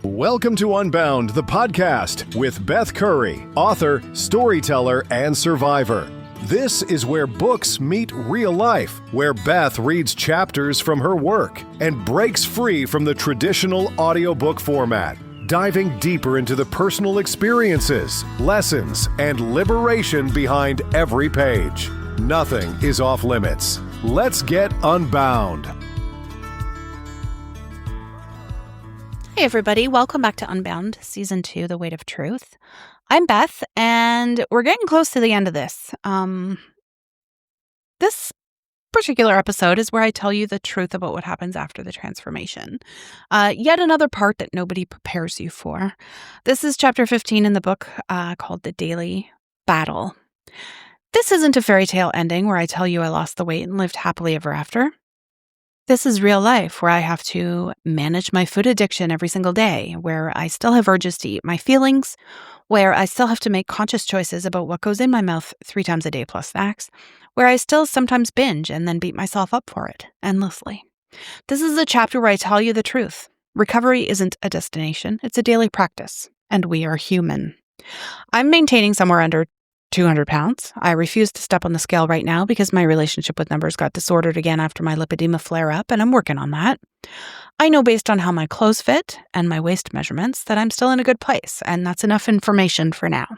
Welcome to Unbound, the podcast with Beth Curry, author, storyteller, and survivor. This is where books meet real life, where Beth reads chapters from her work and breaks free from the traditional audiobook format, diving deeper into the personal experiences, lessons, and liberation behind every page. Nothing is off limits. Let's get unbound. Hey everybody, welcome back to Unbound, Season 2, The Weight of Truth. I'm Beth, and we're getting close to the end of this. This particular episode is where I tell you the truth about what happens after the transformation. Yet another part that nobody prepares you for. This is chapter 15 in the book called The Daily Battle. This isn't a fairy tale ending where I tell you I lost the weight and lived happily ever after. This is real life where I have to manage my food addiction every single day, where I still have urges to eat my feelings, where I still have to make conscious choices about what goes in my mouth 3 times a day plus snacks, where I still sometimes binge and then beat myself up for it endlessly. This is a chapter where I tell you the truth. Recovery isn't a destination, it's a daily practice, and we are human. I'm maintaining somewhere under 200 pounds. I refuse to step on the scale right now because my relationship with numbers got disordered again after my lipedema flare-up, and I'm working on that. I know based on how my clothes fit and my waist measurements that I'm still in a good place, and that's enough information for now.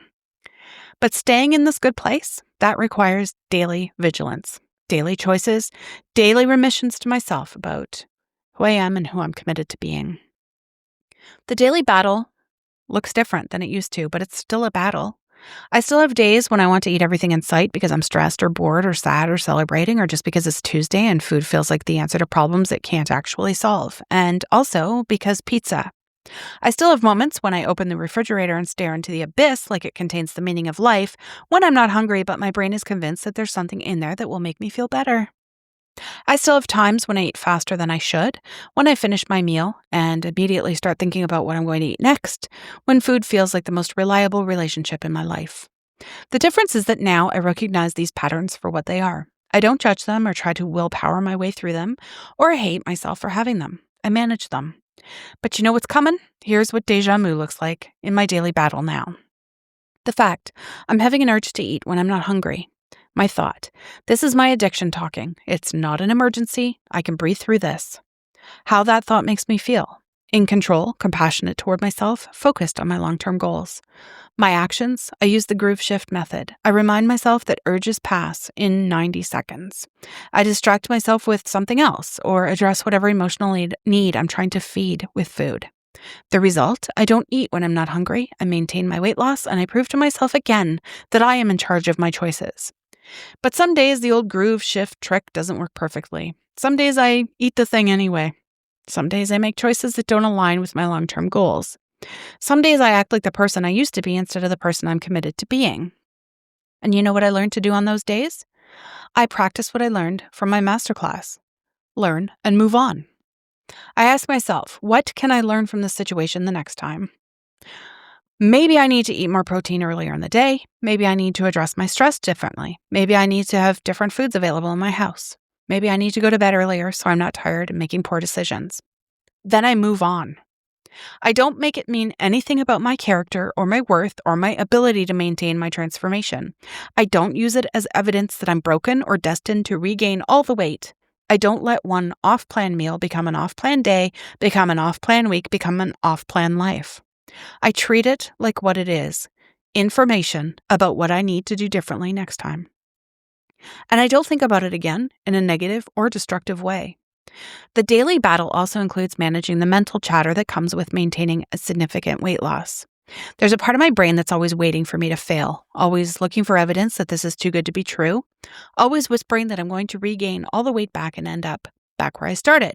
But staying in this good place, that requires daily vigilance, daily choices, daily remissions to myself about who I am and who I'm committed to being. The daily battle looks different than it used to, but it's still a battle. I still have days when I want to eat everything in sight because I'm stressed or bored or sad or celebrating, or just because it's Tuesday and food feels like the answer to problems it can't actually solve. And also because pizza. I still have moments when I open the refrigerator and stare into the abyss like it contains the meaning of life, when I'm not hungry but my brain is convinced that there's something in there that will make me feel better. I still have times when I eat faster than I should, when I finish my meal and immediately start thinking about what I'm going to eat next, when food feels like the most reliable relationship in my life. The difference is that now I recognize these patterns for what they are. I don't judge them or try to willpower my way through them, or hate myself for having them. I manage them. But you know what's coming? Here's what déjà vu looks like in my daily battle now. The fact I'm having an urge to eat when I'm not hungry. My thought, this is my addiction talking. It's not an emergency. I can breathe through this. How that thought makes me feel. In control, compassionate toward myself, focused on my long-term goals. My actions, I use the groove shift method. I remind myself that urges pass in 90 seconds. I distract myself with something else or address whatever emotional need I'm trying to feed with food. The result, I don't eat when I'm not hungry. I maintain my weight loss and I prove to myself again that I am in charge of my choices. But some days the old groove shift trick doesn't work perfectly. Some days I eat the thing anyway. Some days I make choices that don't align with my long-term goals. Some days I act like the person I used to be instead of the person I'm committed to being. And you know what I learned to do on those days? I practice what I learned from my masterclass. Learn and move on. I ask myself, what can I learn from this situation the next time? Maybe I need to eat more protein earlier in the day. Maybe I need to address my stress differently. Maybe I need to have different foods available in my house. Maybe I need to go to bed earlier so I'm not tired and making poor decisions. Then I move on. I don't make it mean anything about my character or my worth or my ability to maintain my transformation. I don't use it as evidence that I'm broken or destined to regain all the weight. I don't let one off-plan meal become an off-plan day, become an off-plan week, become an off-plan life. I treat it like what it is, information about what I need to do differently next time. And I don't think about it again in a negative or destructive way. The daily battle also includes managing the mental chatter that comes with maintaining a significant weight loss. There's a part of my brain that's always waiting for me to fail, always looking for evidence that this is too good to be true, always whispering that I'm going to regain all the weight back and end up back where I started.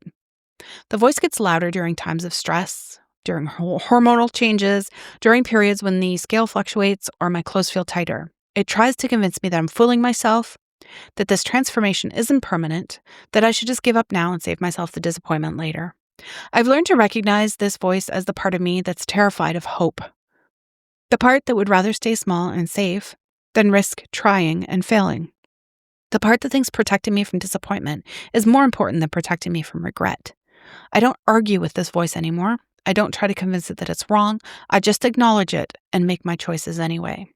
The voice gets louder during times of stress, during hormonal changes, during periods when the scale fluctuates or my clothes feel tighter. It tries to convince me that I'm fooling myself, that this transformation isn't permanent, that I should just give up now and save myself the disappointment later. I've learned to recognize this voice as the part of me that's terrified of hope. The part that would rather stay small and safe than risk trying and failing. The part that thinks protecting me from disappointment is more important than protecting me from regret. I don't argue with this voice anymore. I don't try to convince it that it's wrong. I just acknowledge it and make my choices anyway.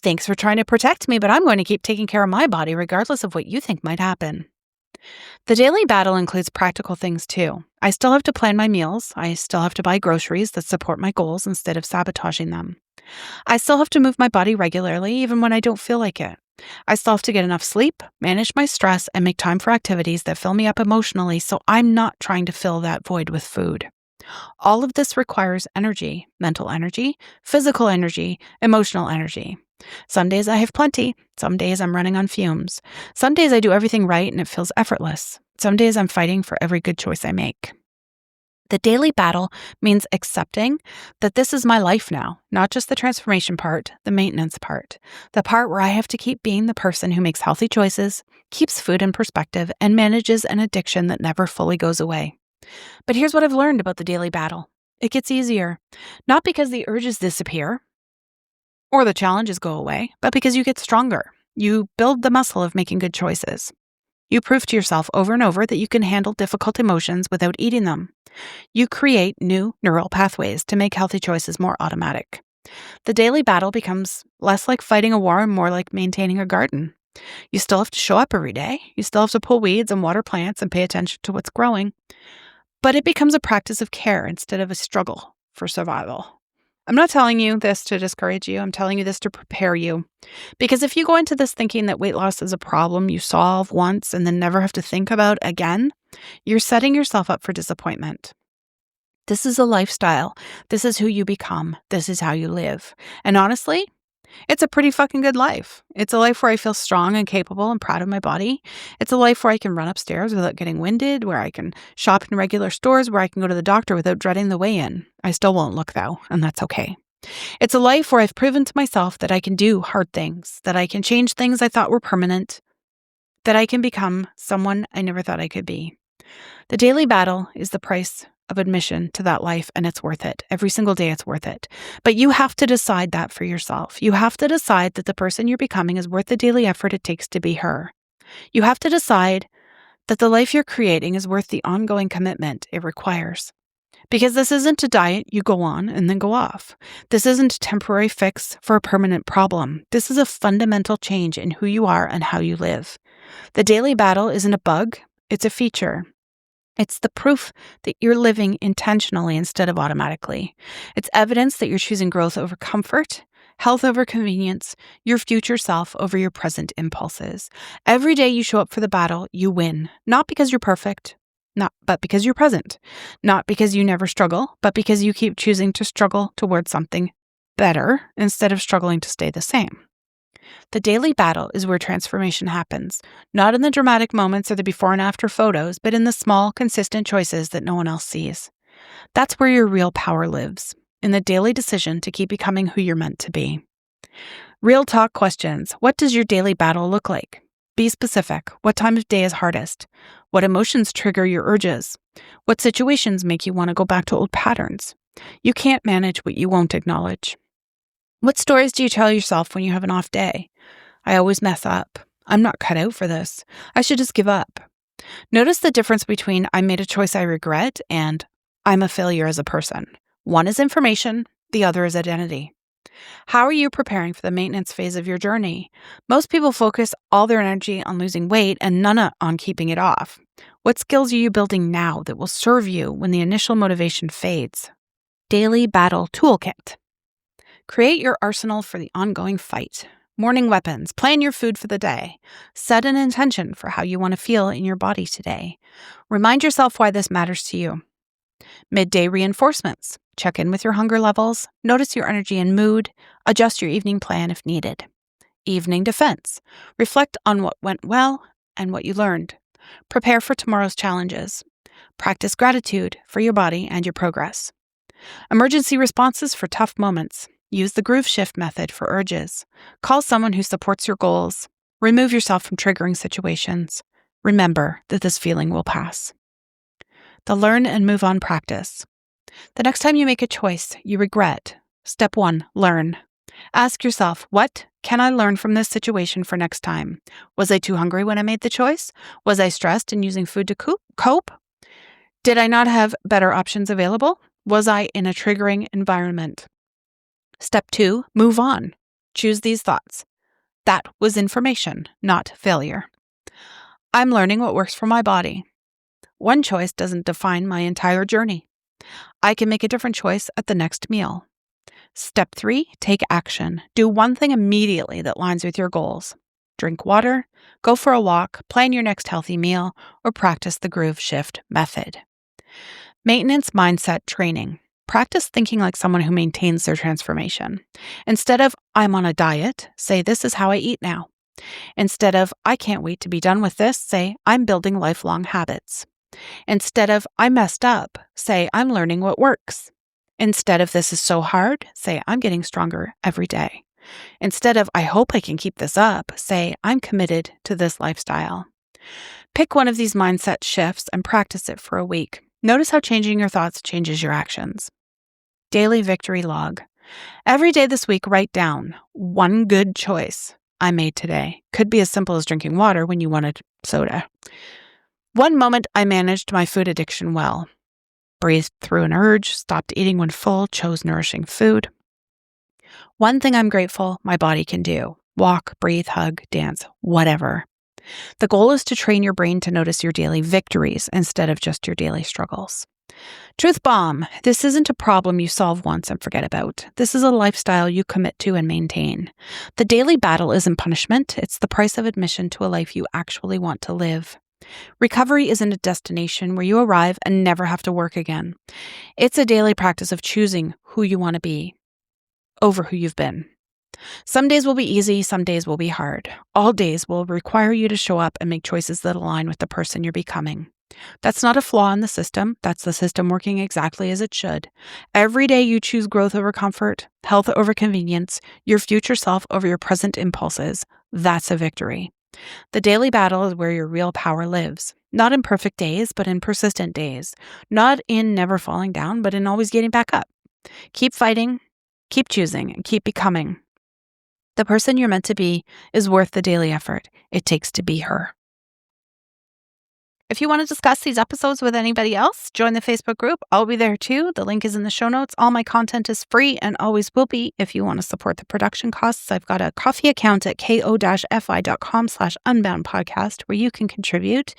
Thanks for trying to protect me, but I'm going to keep taking care of my body regardless of what you think might happen. The daily battle includes practical things too. I still have to plan my meals. I still have to buy groceries that support my goals instead of sabotaging them. I still have to move my body regularly, even when I don't feel like it. I still have to get enough sleep, manage my stress, and make time for activities that fill me up emotionally so I'm not trying to fill that void with food. All of this requires energy, mental energy, physical energy, emotional energy. Some days I have plenty. Some days I'm running on fumes. Some days I do everything right and it feels effortless. Some days I'm fighting for every good choice I make. The daily battle means accepting that this is my life now, not just the transformation part, the maintenance part, the part where I have to keep being the person who makes healthy choices, keeps food in perspective, and manages an addiction that never fully goes away. But here's what I've learned about the daily battle. It gets easier, not because the urges disappear or the challenges go away, but because you get stronger. You build the muscle of making good choices. You prove to yourself over and over that you can handle difficult emotions without eating them. You create new neural pathways to make healthy choices more automatic. The daily battle becomes less like fighting a war and more like maintaining a garden. You still have to show up every day. You still have to pull weeds and water plants and pay attention to what's growing. But it becomes a practice of care instead of a struggle for survival. I'm not telling you this to discourage you. I'm telling you this to prepare you. Because if you go into this thinking that weight loss is a problem you solve once and then never have to think about again, you're setting yourself up for disappointment. This is a lifestyle. This is who you become. This is how you live. And honestly, it's a pretty fucking good life. It's a life where I feel strong and capable and proud of my body. It's a life where I can run upstairs without getting winded, where I can shop in regular stores, where I can go to the doctor without dreading the weigh-in. I still won't look though, and that's okay. It's a life where I've proven to myself that I can do hard things, that I can change things I thought were permanent, that I can become someone I never thought I could be. The daily battle is the price of admission to that life, and it's worth it. Every single day it's worth it. But you have to decide that for yourself. You have to decide that the person you're becoming is worth the daily effort it takes to be her. You have to decide that the life you're creating is worth the ongoing commitment it requires. Because this isn't a diet you go on and then go off. This isn't a temporary fix for a permanent problem. This is a fundamental change in who you are and how you live. The daily battle isn't a bug, it's a feature. It's the proof that you're living intentionally instead of automatically. It's evidence that you're choosing growth over comfort, health over convenience, your future self over your present impulses. Every day you show up for the battle, you win. Not because you're perfect, but because you're present. Not because you never struggle, but because you keep choosing to struggle towards something better instead of struggling to stay the same. The daily battle is where transformation happens, not in the dramatic moments or the before and after photos, but in the small, consistent choices that no one else sees. That's where your real power lives, in the daily decision to keep becoming who you're meant to be. Real talk questions. What does your daily battle look like? Be specific. What time of day is hardest? What emotions trigger your urges? What situations make you want to go back to old patterns? You can't manage what you won't acknowledge. What stories do you tell yourself when you have an off day? I always mess up. I'm not cut out for this. I should just give up. Notice the difference between I made a choice I regret and I'm a failure as a person. One is information, the other is identity. How are you preparing for the maintenance phase of your journey? Most people focus all their energy on losing weight and none on keeping it off. What skills are you building now that will serve you when the initial motivation fades? Daily Battle Toolkit. Create your arsenal for the ongoing fight. Morning weapons. Plan your food for the day. Set an intention for how you want to feel in your body today. Remind yourself why this matters to you. Midday reinforcements. Check in with your hunger levels. Notice your energy and mood. Adjust your evening plan if needed. Evening defense. Reflect on what went well and what you learned. Prepare for tomorrow's challenges. Practice gratitude for your body and your progress. Emergency responses for tough moments. Use the groove shift method for urges. Call someone who supports your goals. Remove yourself from triggering situations. Remember that this feeling will pass. The learn and move on practice. The next time you make a choice you regret, step 1, learn. Ask yourself, what can I learn from this situation for next time? Was I too hungry when I made the choice? Was I stressed and using food to cope? Did I not have better options available? Was I in a triggering environment? Step 2, move on. Choose these thoughts. That was information, not failure. I'm learning what works for my body. One choice doesn't define my entire journey. I can make a different choice at the next meal. Step 3, take action. Do one thing immediately that lines with your goals. Drink water, go for a walk, plan your next healthy meal, or practice the groove shift method. Maintenance mindset training. Practice thinking like someone who maintains their transformation. Instead of, I'm on a diet, say, this is how I eat now. Instead of, I can't wait to be done with this, say, I'm building lifelong habits. Instead of, I messed up, say, I'm learning what works. Instead of, this is so hard, say, I'm getting stronger every day. Instead of, I hope I can keep this up, say, I'm committed to this lifestyle. Pick one of these mindset shifts and practice it for a week. Notice how changing your thoughts changes your actions. Daily victory log. Every day this week, write down one good choice I made today. Could be as simple as drinking water when you wanted soda. One moment I managed my food addiction well. Breathed through an urge, stopped eating when full, chose nourishing food. One thing I'm grateful my body can do. Walk, breathe, hug, dance, whatever. The goal is to train your brain to notice your daily victories instead of just your daily struggles. Truth bomb. This isn't a problem you solve once and forget about. This is a lifestyle you commit to and maintain. The daily battle isn't punishment. It's the price of admission to a life you actually want to live. Recovery isn't a destination where you arrive and never have to work again. It's a daily practice of choosing who you want to be over who you've been. Some days will be easy, some days will be hard. All days will require you to show up and make choices that align with the person you're becoming. That's not a flaw in the system. That's the system working exactly as it should. Every day you choose growth over comfort, health over convenience, your future self over your present impulses. That's a victory. The daily battle is where your real power lives. Not in perfect days, but in persistent days. Not in never falling down, but in always getting back up. Keep fighting, keep choosing, and keep becoming. The person you're meant to be is worth the daily effort it takes to be her. If you want to discuss these episodes with anybody else, join the Facebook group. I'll be there too. The link is in the show notes. All my content is free and always will be. If you want to support the production costs, I've got a coffee account at ko-fi.com/unbound podcast where you can contribute.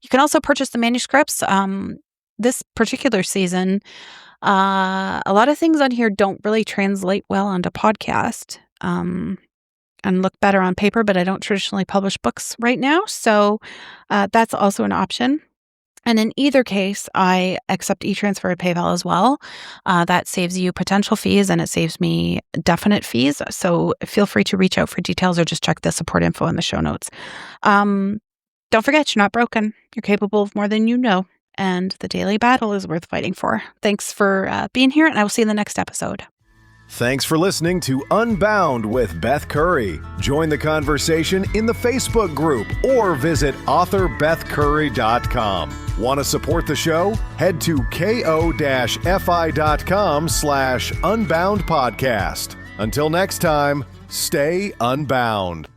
You can also purchase the manuscripts. This particular season, a lot of things on here don't really translate well onto podcast. And look better on paper, but I don't traditionally publish books right now. So that's also an option. And in either case, I accept e-transfer at PayPal as well. That saves you potential fees and it saves me definite fees. So feel free to reach out for details or just check the support info in the show notes. Don't forget, you're not broken. You're capable of more than you know. And the daily battle is worth fighting for. Thanks for being here, and I will see you in the next episode. Thanks for listening to Unbound with Beth Curry. Join the conversation in the Facebook group or visit author.bethcurry.com. Want to support the show? Head to ko-fi.com/unbound podcast. Until next time, stay unbound.